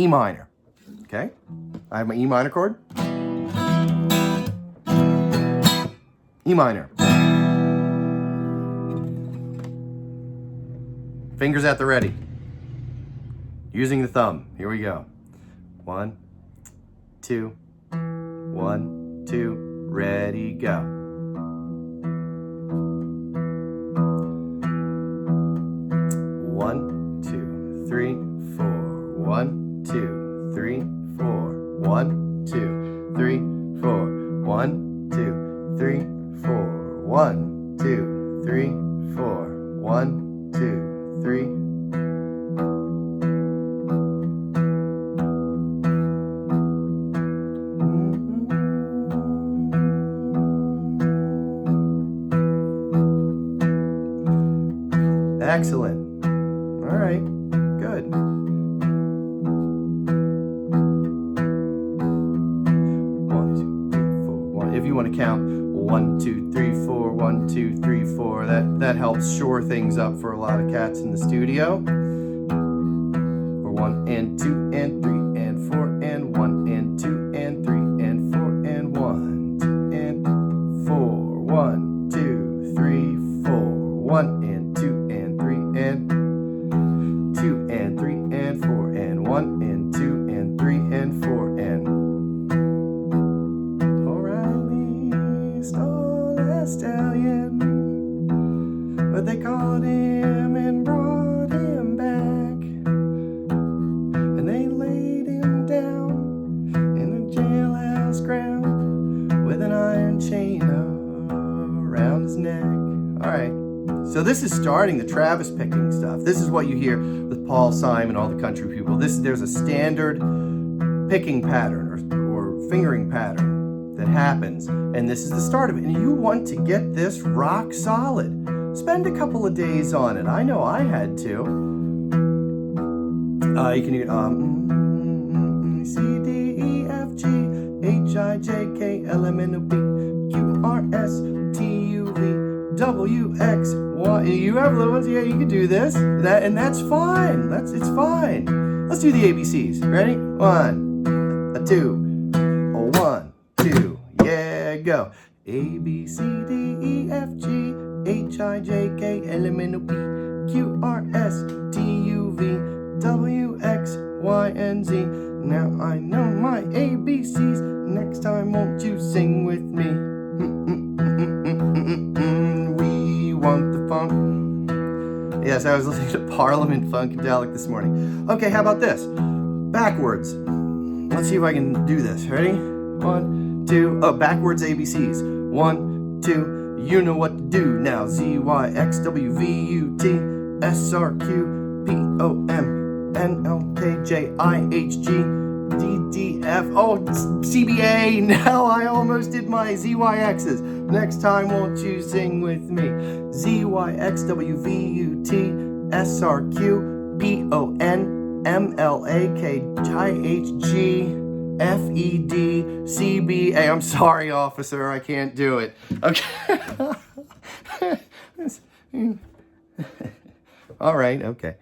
E minor. Okay? I have my E minor chord. E minor. Fingers at the ready. Using the thumb. Here we go. 1, 2, 1, 2, ready, go. 1, 2, 3, 4. 1, 2, 3, 4. 1, 2, 3, 4. 1, 2, 3, 4. 1, 2, 3, 4. 1, 2, 3. Excellent. All right, good. 1, 2, 3, 4. 1. If you want to count 1, 2, 3, 4, 1, 2, 3, 4, that helps shore things up for a lot of cats in the studio. Or 1 and 2 and 3 and 4 and 1 and 2 and 3 and 4 and 1, 2 and 4. 1, 2, 3, 4. 1 and 2 and 3 and 2 and 3 and 4 and 1 and 2 and 3 and 4 and O'Reilly stole that stallion, but they caught him and brought him back, and they laid him down in the jailhouse ground with an iron chain around his neck. All right. So this is starting the Travis picking stuff. This is what you hear with Paul Simon, all the country people. There's a standard picking pattern or fingering pattern that happens, and this is the start of it. And you want to get this rock solid. Spend a couple of days on it. I know I had to. You can hear C, D, E, F, G, H, I, J, K, L, M, N, O, P, Q, R, S, T, U, V, W, X, Y. You have little ones, yeah, you can do this. That's fine. It's fine. Let's do the ABCs. Ready? 1, 2, 1, 2, yeah, go. A, B, C, D, E, F, G, H, I, J, K, L, M, N, O, P, Q, R, S, T, U, V, W, X, Y, and Z. Now I know my ABCs. Next time, won't you sing with me? We want the funk. Yes, I was listening to Parliament Funkadelic this morning. Okay, how about this? Backwards. Let's see if I can do this. Ready? 1, 2. Oh, backwards ABCs. 1, 2. You know what to do now. Z, Y, X, W, V, U, T, S, R, Q, P, O, M, N, L, K, J, I, H, G, D, D, F, oh, CBA. Now I almost did my ZYXs. Next time, won't you sing with me? Z, Y, X, W, V, U, T, S, R, Q, P, O, N, M, L, A, K, I, H, G, F, E, D, C, B, A. I'm sorry, officer, I can't do it. Okay. All right, okay.